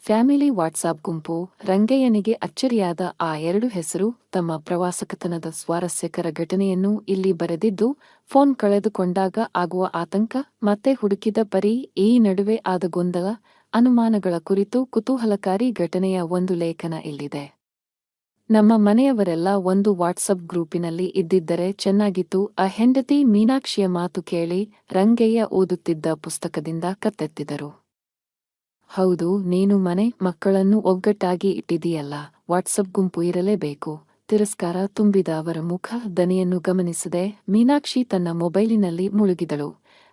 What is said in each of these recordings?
Family WhatsApp ಗುಂಪು. ರಂಗಯ್ಯನಿಗೆ ಅಚ್ಚರಿಯಾದ ಆ ಎರಡು ಹೆಸರು ತಮ್ಮ ಪ್ರವಾಸಕತನದ ಸ್ವಾರಸ್ಯಕರ ಘಟನೆಯನ್ನು ಇಲ್ಲಿ ಬರೆದಿದ್ದು, ಫೋನ್ ಕಳೆದುಕೊಂಡಾಗ ಆಗುವ ಆತಂಕ ಮತ್ತೆ ಹುಡುಕಿದ ಪರಿ, ಈ ನಡುವೆ ಆದ ಗೊಂದಲ, ಅನುಮಾನಗಳ ಕುರಿತು ಕುತೂಹಲಕಾರಿ ಘಟನೆಯ ಒಂದು ಲೇಖನ ಇಲ್ಲಿದೆ. ನಮ್ಮ ಮನೆಯವರೆಲ್ಲ ಒಂದು ವಾಟ್ಸಪ್ ಗ್ರೂಪಿನಲ್ಲಿ ಇದ್ದಿದ್ದರೆ ಚೆನ್ನಾಗಿತ್ತು. ಆ ಹೆಂಡತಿ ಮೀನಾಕ್ಷಿಯ ಮಾತು ಕೇಳಿ ರಂಗಯ್ಯ ಓದುತ್ತಿದ್ದ ಪುಸ್ತಕದಿಂದ ಕತ್ತೆತ್ತಿದರು. ಹೌದು, ನೀನು ಮನೆ ಮಕ್ಕಳನ್ನು ಒಗ್ಗಟ್ಟಾಗಿ ಇಟ್ಟಿದೀಯಲ್ಲ, ವಾಟ್ಸಪ್ ಗುಂಪು ಇರಲೇಬೇಕು. ತಿರಸ್ಕಾರ ತುಂಬಿದ ಅವರ ಮುಖ ದನಿಯನ್ನು ಗಮನಿಸದೆ ಮೀನಾಕ್ಷಿ ತನ್ನ ಮೊಬೈಲಿನಲ್ಲಿ ಮುಳುಗಿದಳು.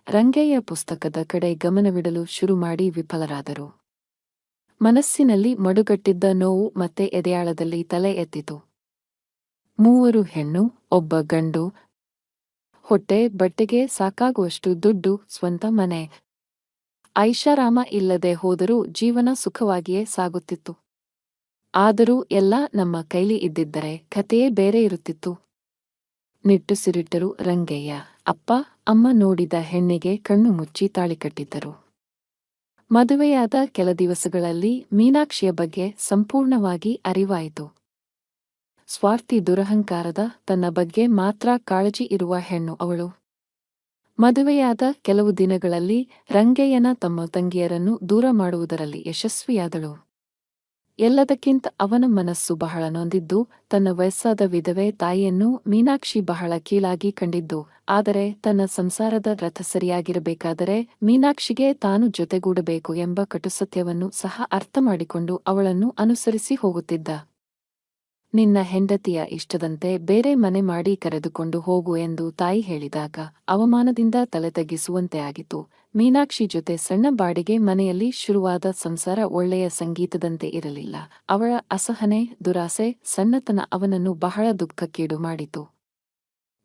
ರಂಗಯ್ಯ ಪುಸ್ತಕದ ಕಡೆ ಗಮನವಿಡಲು ಶುರುಮಾಡಿ ವಿಫಲರಾದರು. ಮನಸ್ಸಿನಲ್ಲಿ ಮಡುಗಟ್ಟಿದ್ದ ನೋವು ಮತ್ತೆ ಎದೆಯಾಳದಲ್ಲಿ ತಲೆ ಎತ್ತಿತು. 3 ಹೆಣ್ಣು, 1 ಗಂಡು, ಹೊಟ್ಟೆ ಬಟ್ಟೆಗೆ ಸಾಕಾಗುವಷ್ಟು ದುಡ್ಡು, ಸ್ವಂತ ಮನೆ. ಐಷಾರಾಮ ಇಲ್ಲದೆ ಹೋದರೂ ಜೀವನ ಸುಖವಾಗಿಯೇ ಸಾಗುತ್ತಿತ್ತು. ಆದರೂ ಎಲ್ಲ ನಮ್ಮ ಕೈಲಿ ಇದ್ದಿದ್ದರೆ ಕಥೆಯೇ ಬೇರೆ ಇರುತ್ತಿತ್ತು. ನಿಟ್ಟುಸಿರಿಟ್ಟರು ರಂಗಯ್ಯ. ಅಪ್ಪ ಅಮ್ಮ ನೋಡಿದ ಹೆಣ್ಣಿಗೆ ಕಣ್ಣು ಮುಚ್ಚಿ ತಾಳಿ ಕಟ್ಟಿದ್ದರು. ಮದುವೆಯಾದ ಕೆಲ ದಿವಸಗಳಲ್ಲಿ ಮೀನಾಕ್ಷಿಯ ಬಗ್ಗೆ ಸಂಪೂರ್ಣವಾಗಿ ಅರಿವಾಯಿತು. ಸ್ವಾರ್ಥಿ, ದುರಹಂಕಾರದ, ತನ್ನ ಬಗ್ಗೆ ಮಾತ್ರ ಕಾಳಜಿ ಇರುವ ಹೆಣ್ಣು ಅವಳು. ಮದುವೆಯಾದ ಕೆಲವು ದಿನಗಳಲ್ಲಿ ರಂಗಯ್ಯನ ತಮ್ಮ ತಂಗಿಯರನ್ನು ದೂರ ಮಾಡುವುದರಲ್ಲಿ ಯಶಸ್ವಿಯಾದಳು. ಎಲ್ಲದಕ್ಕಿಂತ ಅವನ ಮನಸ್ಸು ಬಹಳ ನೊಂದಿದ್ದು, ತನ್ನ ವಯಸ್ಸಾದ ವಿಧವೆ ತಾಯಿಯನ್ನು ಮೀನಾಕ್ಷಿ ಬಹಳ ಕೀಳಾಗಿ ಕಂಡಿದ್ದು. ಆದರೆ ತನ್ನ ಸಂಸಾರದ ರಥ ಸರಿಯಾಗಿರಬೇಕಾದರೆ ಮೀನಾಕ್ಷಿಗೆ ತಾನು ಜೊತೆಗೂಡಬೇಕು ಎಂಬ ಕಟುಸತ್ಯವನ್ನು ಸಹ ಅರ್ಥಮಾಡಿಕೊಂಡು ಅವಳನ್ನು ಅನುಸರಿಸಿ ಹೋಗುತ್ತಿದ್ದ. ನಿನ್ನ ಹೆಂಡತಿಯ ಇಷ್ಟದಂತೆ ಬೇರೆ ಮನೆ ಮಾಡಿ ಕರೆದುಕೊಂಡು ಹೋಗು ಎಂದು ತಾಯಿ ಹೇಳಿದಾಗ ಅವಮಾನದಿಂದ ತಲೆ ತಗ್ಗಿಸುವಂತೆ ಆಗಿತು. ಮೀನಾಕ್ಷಿ ಜೊತೆ ಸಣ್ಣ ಬಾಡಿಗೆ ಮನೆಯಲ್ಲಿ ಶುರುವಾದ ಸಂಸಾರ ಒಳ್ಳೆಯ ಸಂಗೀತದಂತೆ ಇರಲಿಲ್ಲ. ಅವಳ ಅಸಹನೆ, ದುರಾಸೆ, ಸಣ್ಣತನ ಅವನನ್ನು ಬಹಳ ದುಃಖಕ್ಕೀಡು ಮಾಡಿತು.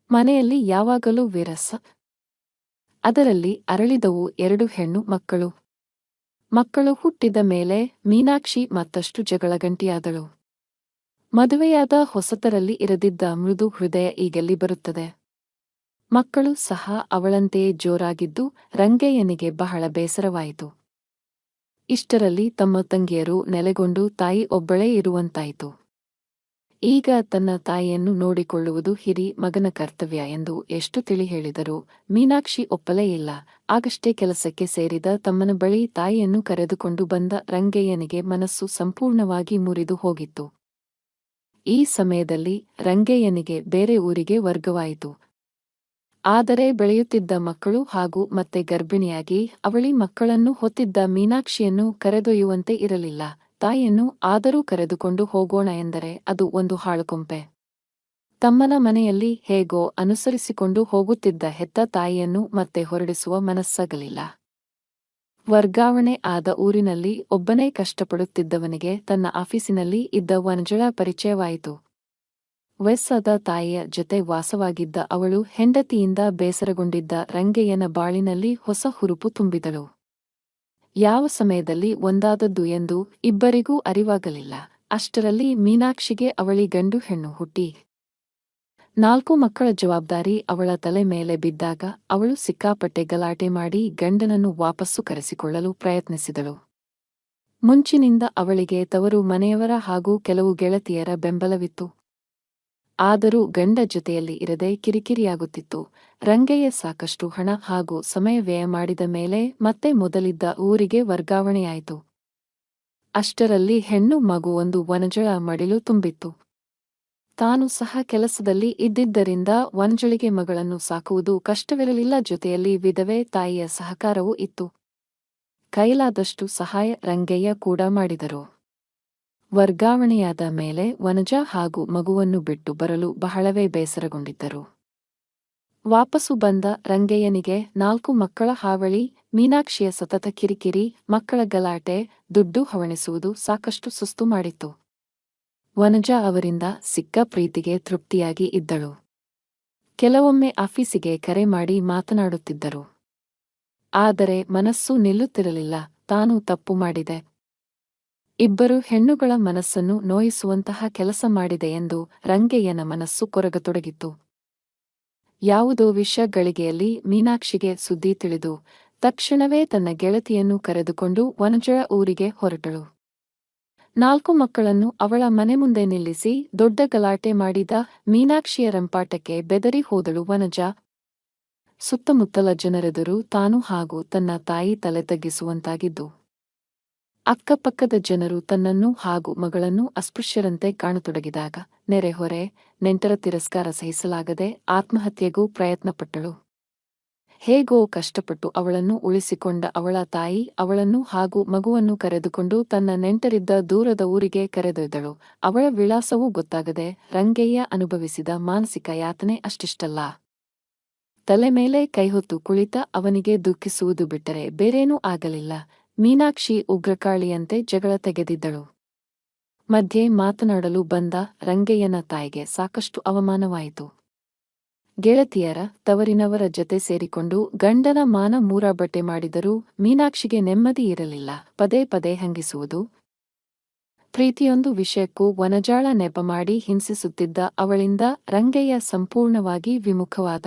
ಮನೆಯಲ್ಲಿ ಯಾವಾಗಲೂ ವಿರಸ. ಅದರಲ್ಲಿ ಅರಳಿದವು 2 ಹೆಣ್ಣು ಮಕ್ಕಳು. ಮಕ್ಕಳು ಹುಟ್ಟಿದ ಮೇಲೆ ಮೀನಾಕ್ಷಿ ಮತ್ತಷ್ಟು ಜಗಳಗಂಟಿಯಾದಳು. ಮದುವೆಯಾದ ಹೊಸತರಲ್ಲಿ ಇರದಿದ್ದ ಮೃದು ಹೃದಯ ಈಗೆಲ್ಲಿ ಬರುತ್ತದೆ? ಮಕ್ಕಳು ಸಹ ಅವಳಂತೆಯೇ ಜೋರಾಗಿದ್ದು ರಂಗಯ್ಯನಿಗೆ ಬಹಳ ಬೇಸರವಾಯಿತು. ಇಷ್ಟರಲ್ಲಿ ತಮ್ಮ ತಂಗಿಯರು ನೆಲೆಗೊಂಡು ತಾಯಿ ಒಬ್ಬಳೇ ಇರುವಂತಾಯಿತು. ಈಗ ತನ್ನ ತಾಯಿಯನ್ನು ನೋಡಿಕೊಳ್ಳುವುದು ಹಿರಿ ಮಗನ ಕರ್ತವ್ಯ ಎಂದು ಎಷ್ಟು ತಿಳಿ ಹೇಳಿದರೂ ಮೀನಾಕ್ಷಿ ಒಪ್ಪಲೇ ಇಲ್ಲ. ಆಗಷ್ಟೇ ಕೆಲಸಕ್ಕೆ ಸೇರಿದ ತಮ್ಮನ ಬಳಿ ತಾಯಿಯನ್ನು ಕರೆದುಕೊಂಡು ಬಂದ ರಂಗಯ್ಯನಿಗೆ ಮನಸ್ಸು ಸಂಪೂರ್ಣವಾಗಿ ಮುರಿದು ಹೋಗಿತ್ತು. ಈ ಸಮಯದಲ್ಲಿ ರಂಗಯ್ಯನಿಗೆ ಬೇರೆ ಊರಿಗೆ ವರ್ಗವಾಯಿತು. ಆದರೆ ಬೆಳೆಯುತ್ತಿದ್ದ ಮಕ್ಕಳು ಹಾಗೂ ಮತ್ತೆ ಗರ್ಭಿಣಿಯಾಗಿ ಅವಳಿ ಮಕ್ಕಳನ್ನು ಹೊತ್ತಿದ್ದ ಮೀನಾಕ್ಷಿಯನ್ನು ಕರೆದೊಯ್ಯುವಂತೆ ಇರಲಿಲ್ಲ. ತಾಯಿಯನ್ನು ಆದರೂ ಕರೆದುಕೊಂಡು ಹೋಗೋಣ ಎಂದರೆ ಅದು ಒಂದು ಹಾಳುಕೊಂಪೆ. ತಮ್ಮನ ಮನೆಯಲ್ಲಿ ಹೇಗೋ ಅನುಸರಿಸಿಕೊಂಡು ಹೋಗುತ್ತಿದ್ದ ಹೆತ್ತ ತಾಯಿಯನ್ನು ಮತ್ತೆ ಹೊರಡಿಸುವ ಮನಸ್ಸಾಗಲಿಲ್ಲ. ವರ್ಗಾವಣೆ ಆದ ಊರಿನಲ್ಲಿ ಒಬ್ಬನೇ ಕಷ್ಟಪಡುತ್ತಿದ್ದವನಿಗೆ ತನ್ನ ಆಫೀಸಿನಲ್ಲಿ ಇದ್ದ ವನಜಳ ಪರಿಚಯವಾಯಿತು. ವಯಸ್ಸಾದ ತಾಯಿಯ ಜೊತೆ ವಾಸವಾಗಿದ್ದ ಅವಳು ಹೆಂಡತಿಯಿಂದ ಬೇಸರಗೊಂಡಿದ್ದ ರಂಗಯ್ಯನ ಬಾಳಿನಲ್ಲಿ ಹೊಸ ಹುರುಪು ತುಂಬಿದಳು. ಯಾವ ಸಮಯದಲ್ಲಿ ಒಂದಾದದ್ದು ಎಂದು ಇಬ್ಬರಿಗೂ ಅರಿವಾಗಲಿಲ್ಲ. ಅಷ್ಟರಲ್ಲಿ ಮೀನಾಕ್ಷಿಗೆ ಅವಳಿ ಗಂಡು ಹೆಣ್ಣು ಹುಟ್ಟಿ 4 ಮಕ್ಕಳ ಜವಾಬ್ದಾರಿ ಅವಳ ತಲೆ ಮೇಲೆ ಬಿದ್ದಾಗ ಅವಳು ಸಿಕ್ಕಾಪಟ್ಟೆ ಗಲಾಟೆ ಮಾಡಿ ಗಂಡನನ್ನು ವಾಪಸ್ಸು ಕರೆಸಿಕೊಳ್ಳಲು ಪ್ರಯತ್ನಿಸಿದಳು. ಮುಂಚಿನಿಂದ ಅವಳಿಗೆ ತವರು ಮನೆಯವರ ಹಾಗೂ ಕೆಲವು ಗೆಳತಿಯರ ಬೆಂಬಲವಿತ್ತು. ಆದರೂ ಗಂಡ ಜೊತೆಯಲ್ಲಿ ಇರದೆ ಕಿರಿಕಿರಿಯಾಗುತ್ತಿತ್ತು. ರಂಗಯ್ಯ ಸಾಕಷ್ಟು ಹಣ ಹಾಗೂ ಸಮಯ ವ್ಯಯ ಮಾಡಿದ ಮೇಲೆ ಮತ್ತೆ ಮೊದಲಿದ್ದ ಊರಿಗೆ ವರ್ಗಾವಣೆಯಾಯಿತು. ಅಷ್ಟರಲ್ಲಿ ಹೆಣ್ಣು ಮಗು ಒಂದು ವನಜಳ ಮಡಿಲು ತುಂಬಿತ್ತು. ತಾನು ಸಹ ಕೆಲಸದಲ್ಲಿ ಇದ್ದಿದ್ದರಿಂದ ವನಜಳಿಗೆ ಮಗಳನ್ನು ಸಾಕುವುದು ಕಷ್ಟವಿರಲಿಲ್ಲ. ಜೊತೆಯಲ್ಲಿ ವಿಧವೆ ತಾಯಿಯ ಸಹಕಾರವೂ ಇತ್ತು. ಕೈಲಾದಷ್ಟು ಸಹಾಯ ರಂಗಯ್ಯ ಕೂಡ ಮಾಡಿದರು. ವರ್ಗಾವಣೆಯಾದ ಮೇಲೆ ವನಜ ಹಾಗೂ ಮಗುವನ್ನು ಬಿಟ್ಟು ಬರಲು ಬಹಳವೇ ಬೇಸರಗೊಂಡಿದ್ದರು. ವಾಪಸ್ಸು ಬಂದ ರಂಗಯ್ಯನಿಗೆ 4 ಮಕ್ಕಳ ಹಾವಳಿ, ಮೀನಾಕ್ಷಿಯ ಸತತ ಕಿರಿಕಿರಿ, ಮಕ್ಕಳ ಗಲಾಟೆ, ದುಡ್ಡು ಹವಣಿಸುವುದು ಸಾಕಷ್ಟು ಸುಸ್ತು ಮಾಡಿತ್ತು. ವನಜ ಅವರಿಂದ ಸಿಕ್ಕ ಪ್ರೀತಿಗೆ ತೃಪ್ತಿಯಾಗಿ ಇದ್ದಳು. ಕೆಲವೊಮ್ಮೆ ಆಫೀಸಿಗೆ ಕರೆ ಮಾಡಿ ಮಾತನಾಡುತ್ತಿದ್ದರು. ಆದರೆ ಮನಸ್ಸು ನಿಲ್ಲುತ್ತಿರಲಿಲ್ಲ. ತಾನು ತಪ್ಪು ಮಾಡಿದೆ, ಇಬ್ಬರು ಹೆಣ್ಣುಗಳ ಮನಸ್ಸನ್ನು ನೋಯಿಸುವಂತಹ ಕೆಲಸ ಮಾಡಿದೆ ಎಂದು ರಂಗಯ್ಯನ ಮನಸ್ಸು ಕೊರಗತೊಡಗಿತ್ತು. ಯಾವುದೋ ವಿಷ ಗಳಿಗೆಯಲ್ಲಿ ಮೀನಾಕ್ಷಿಗೆ ಸುದ್ದಿ ತಿಳಿದು ತಕ್ಷಣವೇ ತನ್ನ ಗೆಳತಿಯನ್ನು ಕರೆದುಕೊಂಡು ವನಜಳ ಊರಿಗೆ ಹೊರಟಳು. 4 ಮಕ್ಕಳನ್ನು ಅವಳ ಮನೆ ಮುಂದೆ ನಿಲ್ಲಿಸಿ ದೊಡ್ಡ ಗಲಾಟೆ ಮಾಡಿದ ಮೀನಾಕ್ಷಿಯ ರಂಪಾಟಕ್ಕೆ ಬೆದರಿ ಹೋದಳು ವನಜ. ಸುತ್ತಮುತ್ತಲ ಜನರೆದುರು ತಾನು ಹಾಗೂ ತನ್ನ ತಾಯಿ ತಲೆ ತಗ್ಗಿಸುವಂತಾಗಿದ್ದು. ಅಕ್ಕಪಕ್ಕದ ಜನರು ತನ್ನನ್ನು ಹಾಗೂ ಮಗಳನ್ನು ಅಸ್ಪೃಶ್ಯರಂತೆ ಕಾಣತೊಡಗಿದಾಗ ನೆರೆಹೊರೆ ನೆಂಟರ ತಿರಸ್ಕಾರ ಸಹಿಸಲಾಗದೆ ಆತ್ಮಹತ್ಯೆಗೂ ಪ್ರಯತ್ನಪಟ್ಟಳು. ಹೇಗೋ ಕಷ್ಟಪಟ್ಟು ಅವಳನ್ನು ಉಳಿಸಿಕೊಂಡ ಅವಳ ತಾಯಿ ಅವಳನ್ನು ಹಾಗೂ ಮಗುವನ್ನು ಕರೆದುಕೊಂಡು ತನ್ನ ನೆಂಟರಿದ್ದ ದೂರದ ಊರಿಗೆ ಕರೆದೊಯ್ದಳು. ಅವಳ ವಿಳಾಸವೂ ಗೊತ್ತಾಗದೆ ರಂಗಯ್ಯ ಅನುಭವಿಸಿದ ಮಾನಸಿಕ ಯಾತನೆ ಅಷ್ಟಿಷ್ಟಲ್ಲ. ತಲೆ ಮೇಲೆ ಕೈಹೊತ್ತು ಕುಳಿತ ಅವನಿಗೆ ದುಃಖಿಸುವುದು ಬಿಟ್ಟರೆ ಬೇರೇನೂ ಆಗಲಿಲ್ಲ. ಮೀನಾಕ್ಷಿ ಉಗ್ರಕಾಳಿಯಂತೆ ಜಗಳ ತೆಗೆದಿದ್ದಳು. ಮಧ್ಯೆ ಮಾತನಾಡಲು ಬಂದ ರಂಗಯ್ಯನ ತಾಯಿಗೆ ಸಾಕಷ್ಟು ಅವಮಾನವಾಯಿತು. ಗೆಳತಿಯರ ತವರಿನವರ ಜತೆ ಸೇರಿಕೊಂಡು ಗಂಡನ ಮಾನ ಮೂರಾಬಟ್ಟೆ ಮಾಡಿದರೂ ಮೀನಾಕ್ಷಿಗೆ ನೆಮ್ಮದಿ ಇರಲಿಲ್ಲ. ಪದೇ ಪದೇ ಹಂಗಿಸುವುದು. ಪ್ರೀತಿಯೊಂದು ವಿಷಯಕ್ಕೂ ವನಜಾಳ ನೆಪ ಮಾಡಿ ಹಿಂಸಿಸುತ್ತಿದ್ದ ಅವಳಿಂದ ರಂಗಯ್ಯ ಸಂಪೂರ್ಣವಾಗಿ ವಿಮುಖವಾದ.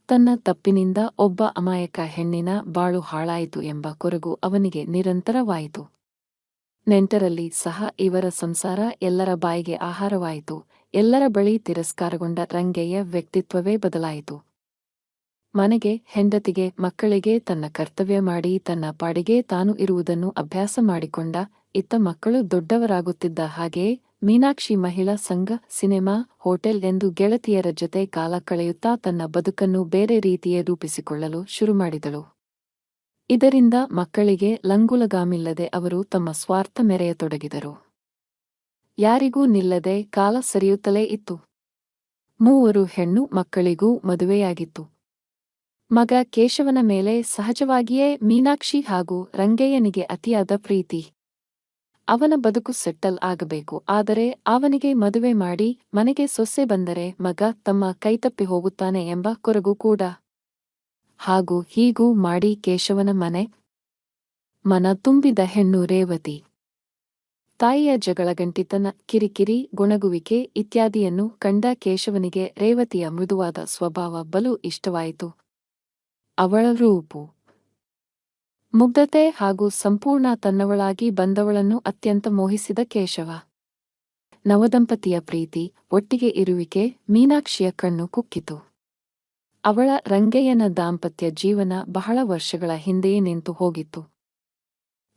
ತನ್ನ ತಪ್ಪಿನಿಂದ ಒಬ್ಬ ಅಮಾಯಕ ಹೆಣ್ಣಿನ ಬಾಳು ಹಾಳಾಯಿತು ಎಂಬ ಕೊರಗು ಅವನಿಗೆ ನಿರಂತರವಾಯಿತು. ನೆಂಟರಲ್ಲಿ ಸಹ ಇವರ ಸಂಸಾರ ಎಲ್ಲರ ಬಾಯಿಗೆ ಆಹಾರವಾಯಿತು. ಎಲ್ಲರ ಬಳಿ ತಿರಸ್ಕಾರಗೊಂಡ ರಂಗಯ್ಯ ವ್ಯಕ್ತಿತ್ವವೇ ಬದಲಾಯಿತು. ಮನೆಗೆ, ಹೆಂಡತಿಗೆ, ಮಕ್ಕಳಿಗೆ ತನ್ನ ಕರ್ತವ್ಯ ಮಾಡಿ ತನ್ನ ಪಾಡಿಗೆ ತಾನು ಇರುವುದನ್ನು ಅಭ್ಯಾಸ ಮಾಡಿಕೊಂಡ. ಇತ್ತ ಮಕ್ಕಳು ದೊಡ್ಡವರಾಗುತ್ತಿದ್ದ ಹಾಗೆಯೇ ಮೀನಾಕ್ಷಿ ಮಹಿಳಾ ಸಂಘ, ಸಿನೆಮಾ, ಹೋಟೆಲ್ ಎಂದು ಗೆಳತಿಯರ ಜತೆ ಕಾಲ ಕಳೆಯುತ್ತಾ ತನ್ನ ಬದುಕನ್ನು ಬೇರೆ ರೀತಿಯೇ ರೂಪಿಸಿಕೊಳ್ಳಲು ಶುರುಮಾಡಿದಳು. ಇದರಿಂದ ಮಕ್ಕಳಿಗೆ ಲಂಗುಲಗಾಮಿಲ್ಲದೆ ಅವರು ತಮ್ಮ ಸ್ವಾರ್ಥ ಮೆರೆಯತೊಡಗಿದರು. ಯಾರಿಗೂ ನಿಲ್ಲದೆ ಕಾಲ ಸರಿಯುತ್ತಲೇ ಇತ್ತು. 3 ಹೆಣ್ಣು ಮಕ್ಕಳಿಗೂ ಮದುವೆಯಾಗಿತ್ತು. ಮಗ ಕೇಶವನ ಮೇಲೆ ಸಹಜವಾಗಿಯೇ ಮೀನಾಕ್ಷಿ ಹಾಗೂ ರಂಗಯ್ಯನಿಗೆ ಅತಿಯಾದ ಪ್ರೀತಿ. ಅವನ ಬದುಕು ಸೆಟ್ಟಲ್ ಆಗಬೇಕು. ಆದರೆ ಅವನಿಗೆ ಮದುವೆ ಮಾಡಿ ಮನೆಗೆ ಸೊಸೆ ಬಂದರೆ ಮಗ ತಮ್ಮ ಕೈತಪ್ಪಿ ಹೋಗುತ್ತಾನೆ ಎಂಬ ಕೊರಗು ಕೂಡ. ಹಾಗೂ ಹೀಗೂ ಮಾಡಿ ಕೇಶವನ ಮನ ತುಂಬಿದ ಹೆಣ್ಣು ರೇವತಿ. ತಾಯಿಯ ಜಗಳಗಂಟಿತನ, ಕಿರಿಕಿರಿ, ಗೊಣಗುವಿಕೆ ಇತ್ಯಾದಿಯನ್ನು ಕಂಡ ಕೇಶವನಿಗೆ ರೇವತಿಯ ಮೃದುವಾದ ಸ್ವಭಾವ ಬಲು ಇಷ್ಟವಾಯಿತು. ಅವಳ ರೂಪು, ಮುಗ್ಧತೆ ಹಾಗೂ ಸಂಪೂರ್ಣ ತನ್ನವಳಾಗಿ ಬಂದವಳನ್ನು ಅತ್ಯಂತ ಮೋಹಿಸಿದ ಕೇಶವ. ನವದಂಪತಿಯ ಪ್ರೀತಿ, ಒಟ್ಟಿಗೆ ಇರುವಿಕೆ ಮೀನಾಕ್ಷಿಯ ಕಣ್ಣು ಕುಕ್ಕಿತು. ಅವಳ ರಂಗಯ್ಯನ ದಾಂಪತ್ಯ ಜೀವನ ಬಹಳ ವರ್ಷಗಳ ಹಿಂದೆಯೇ ನಿಂತು ಹೋಗಿತ್ತು.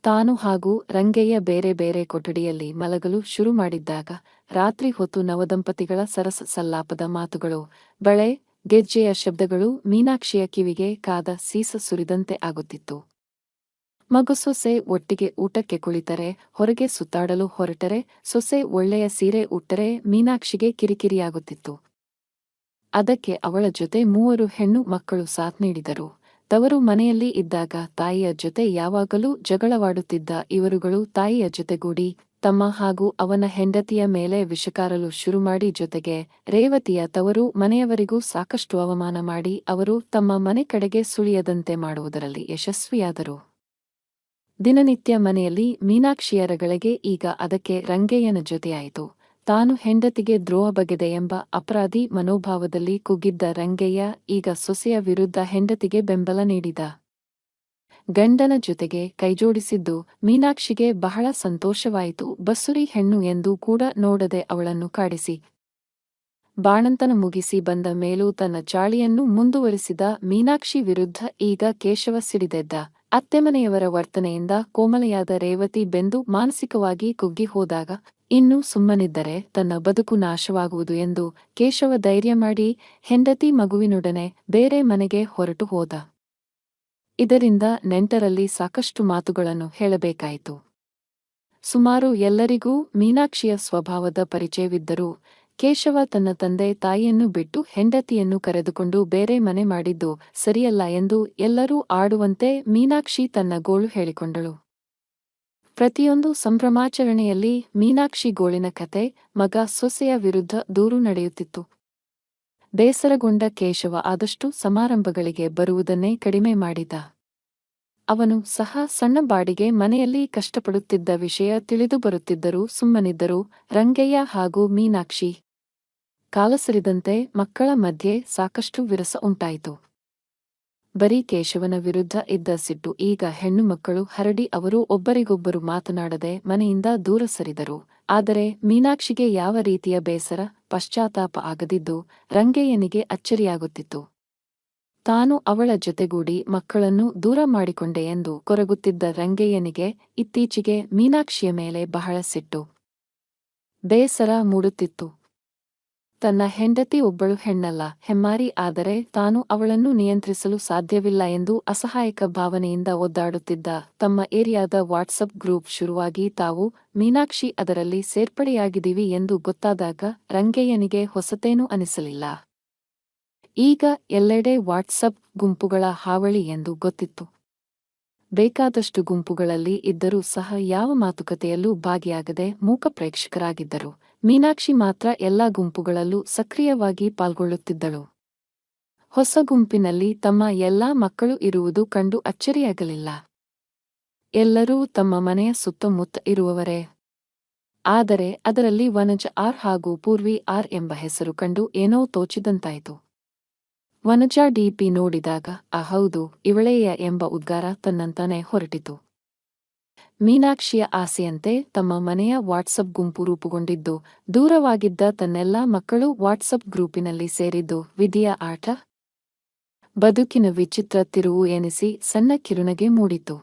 ತಾನು ಹಾಗೂ ರಂಗಯ್ಯ ಬೇರೆ ಬೇರೆ ಕೊಠಡಿಯಲ್ಲಿ ಮಲಗಲು ಶುರು ಮಾಡಿದ್ದಾಗ ರಾತ್ರಿ ಹೊತ್ತು ನವದಂಪತಿಗಳ ಸರಸ ಸಲ್ಲಾಪದ ಮಾತುಗಳು, ಬಳೆ, ಗೆಜ್ಜೆಯ ಶಬ್ದಗಳು ಮೀನಾಕ್ಷಿಯ ಕಿವಿಗೆ ಕಾದ ಸೀಸ ಸುರಿದಂತೆ ಆಗುತ್ತಿತ್ತು. ಮಗು ಸೊಸೆ ಒಟ್ಟಿಗೆ ಊಟಕ್ಕೆ ಕುಳಿತರೆ, ಹೊರಗೆ ಸುತ್ತಾಡಲು ಹೊರಟರೆ, ಸೊಸೆ ಒಳ್ಳೆಯ ಸೀರೆ ಉಟ್ಟರೆ ಮೀನಾಕ್ಷಿಗೆ ಕಿರಿಕಿರಿಯಾಗುತ್ತಿತ್ತು. ಅದಕ್ಕೆ ಅವಳ ಜೊತೆ 3 ಹೆಣ್ಣು ಮಕ್ಕಳು ಸಾಥ್ ನೀಡಿದರು. ತವರು ಮನೆಯಲ್ಲಿ ಇದ್ದಾಗ ತಾಯಿಯ ಜೊತೆ ಯಾವಾಗಲೂ ಜಗಳವಾಡುತ್ತಿದ್ದ ಇವರುಗಳು ತಾಯಿಯ ಜೊತೆಗೂಡಿ ತಮ್ಮ ಹಾಗೂ ಅವನ ಹೆಂಡತಿಯ ಮೇಲೆ ವಿಷಕಾರಲು ಶುರುಮಾಡಿ ಜೊತೆಗೆ ರೇವತಿಯ ತವರು ಮನೆಯವರಿಗೂ ಸಾಕಷ್ಟು ಅವಮಾನ ಮಾಡಿ ಅವರು ತಮ್ಮ ಮನೆ ಕಡೆಗೆ ಸುಳಿಯದಂತೆ ಮಾಡುವುದರಲ್ಲಿ ಯಶಸ್ವಿಯಾದರು. ದಿನನಿತ್ಯ ಮನೆಯಲ್ಲಿ ಮೀನಾಕ್ಷಿಯ ರಗಳೆಗೆ ಈಗ ಅದಕ್ಕೆ ರಂಗಯ್ಯನ ಜೊತೆಯಾಯಿತು. ತಾನು ಹೆಂಡತಿಗೆ ದ್ರೋಹ ಬಗೆದೆ ಎಂಬ ಅಪರಾಧಿ ಮನೋಭಾವದಲ್ಲಿ ಕುಗ್ಗಿದ್ದ ರಂಗಯ್ಯ ಈಗ ಸೊಸೆಯ ವಿರುದ್ಧ ಹೆಂಡತಿಗೆ ಬೆಂಬಲ ನೀಡಿದ. ಗಂಡನ ಜೊತೆಗೆ ಕೈಜೋಡಿಸಿದ್ದು ಮೀನಾಕ್ಷಿಗೆ ಬಹಳ ಸಂತೋಷವಾಯಿತು. ಬಸುರಿ ಹೆಣ್ಣು ಎಂದೂ ಕೂಡ ನೋಡದೆ ಅವಳನ್ನು ಕಾಡಿಸಿ ಬಾಣಂತನ ಮುಗಿಸಿ ಬಂದ ಮೇಲೂ ತನ್ನ ಚಾಳಿಯನ್ನು ಮುಂದುವರಿಸಿದ ಮೀನಾಕ್ಷಿ ವಿರುದ್ಧ ಈಗ ಕೇಶವ ಸಿಡಿದೆದ್ದ. ಅತ್ತೆಮನೆಯವರ ವರ್ತನೆಯಿಂದ ಕೋಮಲೆಯಾದ ರೇವತಿ ಬೆಂದು ಮಾನಸಿಕವಾಗಿ ಕುಗ್ಗಿ ಹೋದಾಗ ಇನ್ನೂ ಸುಮ್ಮನಿದ್ದರೆ ತನ್ನ ಬದುಕು ನಾಶವಾಗುವುದು ಎಂದು ಕೇಶವ ಧೈರ್ಯ ಮಾಡಿ ಹೆಂಡತಿ ಮಗುವಿನೊಡನೆ ಬೇರೆ ಮನೆಗೆ ಹೊರಟು ಹೋದ. ಇದರಿಂದ ನೆಂಟರಲ್ಲಿ ಸಾಕಷ್ಟು ಮಾತುಗಳನ್ನು ಹೇಳಬೇಕಾಯಿತು. ಸುಮಾರು ಎಲ್ಲರಿಗೂ ಮೀನಾಕ್ಷಿಯ ಸ್ವಭಾವದ ಪರಿಚಯವಿದ್ದರೂ ಕೇಶವ ತನ್ನ ತಂದೆ ತಾಯಿಯನ್ನು ಬಿಟ್ಟು ಹೆಂಡತಿಯನ್ನು ಕರೆದುಕೊಂಡು ಬೇರೆ ಮನೆ ಮಾಡಿದ್ದು ಸರಿಯಲ್ಲ ಎಂದು ಎಲ್ಲರೂ ಆಡುವಂತೆ ಮೀನಾಕ್ಷಿ ತನ್ನ ಗೋಳು ಹೇಳಿಕೊಂಡಳು. ಪ್ರತಿಯೊಂದು ಸಂಭ್ರಮಾಚರಣೆಯಲ್ಲಿ ಮೀನಾಕ್ಷಿ ಗೋಳಿನ ಕತೆ, ಮಗ ಸೊಸೆಯ ವಿರುದ್ಧ ದೂರು ನಡೆಯುತ್ತಿತ್ತು. ಬೇಸರಗೊಂಡ ಕೇಶವ ಆದಷ್ಟು ಸಮಾರಂಭಗಳಿಗೆ ಬರುವುದನ್ನೇ ಕಡಿಮೆ ಮಾಡಿದ. ಅವನು ಸಹ ಸಣ್ಣ ಬಾಡಿಗೆ ಮನೆಯಲ್ಲಿ ಕಷ್ಟಪಡುತ್ತಿದ್ದ ವಿಷಯ ತಿಳಿದು ಬರುತ್ತಿದ್ದರೂ ಸುಮ್ಮನಿದ್ದರು. ರಂಗಯ್ಯ ಹಾಗೂ ಮೀನಾಕ್ಷಿ ಕಾಲಸರಿದಂತೆ ಮಕ್ಕಳ ಮಧ್ಯೆ ಸಾಕಷ್ಟು ವಿರಸ ಉಂಟಾಯಿತು. ಬರೀ ಕೇಶವನ ವಿರುದ್ಧ ಇದ್ದ ಸಿಟ್ಟು ಈಗ ಹೆಣ್ಣು ಮಕ್ಕಳು ಹರಡಿ ಅವರು ಒಬ್ಬರಿಗೊಬ್ಬರು ಮಾತನಾಡದೆ ಮನೆಯಿಂದ ದೂರ ಸರಿದರು. ಆದರೆ ಮೀನಾಕ್ಷಿಗೆ ಯಾವ ರೀತಿಯ ಬೇಸರ, ಪಶ್ಚಾತ್ತಾಪ ಆಗದಿದ್ದು ರಂಗಯ್ಯನಿಗೆ ಅಚ್ಚರಿಯಾಗುತ್ತಿತ್ತು. ತಾನು ಅವಳ ಜೊತೆಗೂಡಿ ಮಕ್ಕಳನ್ನು ದೂರ ಮಾಡಿಕೊಂಡೆ ಎಂದು ಕೊರಗುತ್ತಿದ್ದ ರಂಗಯ್ಯನಿಗೆ ಇತ್ತೀಚೆಗೆ ಮೀನಾಕ್ಷಿಯ ಮೇಲೆ ಬಹಳ ಸಿಟ್ಟು, ಬೇಸರ ಮೂಡುತ್ತಿತ್ತು. ತನ್ನ ಹೆಂಡತಿ ಒಬ್ಬಳು ಹೆಣ್ಣಲ್ಲ, ಹೆಮ್ಮಾರಿ. ಆದರೆ ತಾನು ಅವಳನ್ನು ನಿಯಂತ್ರಿಸಲು ಸಾಧ್ಯವಿಲ್ಲ ಎಂದು ಅಸಹಾಯಕ ಭಾವನೆಯಿಂದ ಒದ್ದಾಡುತ್ತಿದ್ದ. ತಮ್ಮ ಏರಿಯಾದ ವಾಟ್ಸಪ್ ಗ್ರೂಪ್ ಶುರುವಾಗಿ ತಾವು ಮೀನಾಕ್ಷಿ ಅದರಲ್ಲಿ ಸೇರ್ಪಡೆಯಾಗಿದ್ದೀವಿ ಎಂದು ಗೊತ್ತಾದಾಗ ರಂಗಯ್ಯನಿಗೆ ಹೊಸತೇನೂ ಅನಿಸಲಿಲ್ಲ. ಈಗ ಎಲ್ಲೆಡೆ ವಾಟ್ಸಪ್ ಗುಂಪುಗಳ ಹಾವಳಿ ಎಂದು ಗೊತ್ತಿತ್ತು. ಬೇಕಾದಷ್ಟು ಗುಂಪುಗಳಲ್ಲಿ ಇದ್ದರೂ ಸಹ ಯಾವ ಮಾತುಕತೆಯಲ್ಲೂ ಭಾಗಿಯಾಗದೆ ಮೂಕ ಪ್ರೇಕ್ಷಕರಾಗಿದ್ದರು. ಮೀನಾಕ್ಷಿ ಮಾತ್ರ ಎಲ್ಲಾ ಗುಂಪುಗಳಲ್ಲೂ ಸಕ್ರಿಯವಾಗಿ ಪಾಲ್ಗೊಳ್ಳುತ್ತಿದ್ದಳು. ಹೊಸ ಗುಂಪಿನಲ್ಲಿ ತಮ್ಮ ಎಲ್ಲಾ ಮಕ್ಕಳು ಇರುವುದು ಕಂಡು ಅಚ್ಚರಿಯಾಗಲಿಲ್ಲ. ಎಲ್ಲರೂ ತಮ್ಮ ಮನೆಯ ಸುತ್ತಮುತ್ತ ಇರುವವರೇ. ಆದರೆ ಅದರಲ್ಲಿ ವನಜ ಆರ್ ಹಾಗೂ ಪೂರ್ವಿ ಆರ್ ಎಂಬ ಹೆಸರು ಕಂಡು ಏನೋ ತೋಚಿದಂತಾಯಿತು. ವನಜಾ ಡಿಪಿ ನೋಡಿದಾಗ ಹೌದು ಇವಳೇಯ ಎಂಬ ಉದ್ಗಾರ ತನ್ನಂತಾನೆ ಹೊರಟಿತು. ಮೀನಾಕ್ಷಿಯ ಆಸೆಯಂತೆ ತಮ್ಮ ಮನೆಯ ವಾಟ್ಸಪ್ ಗುಂಪು ರೂಪುಗೊಂಡಿದ್ದು, ದೂರವಾಗಿದ್ದ ತನ್ನೆಲ್ಲಾ ಮಕ್ಕಳು ವಾಟ್ಸಪ್ ಗ್ರೂಪಿನಲ್ಲಿ ಸೇರಿದ್ದು ವಿಧಿಯ ಆಟ, ಬದುಕಿನ ವಿಚಿತ್ರ ತಿರುವು ಎನಿಸಿ ಸಣ್ಣ ಕಿರುನಗೆ ಮೂಡಿತು.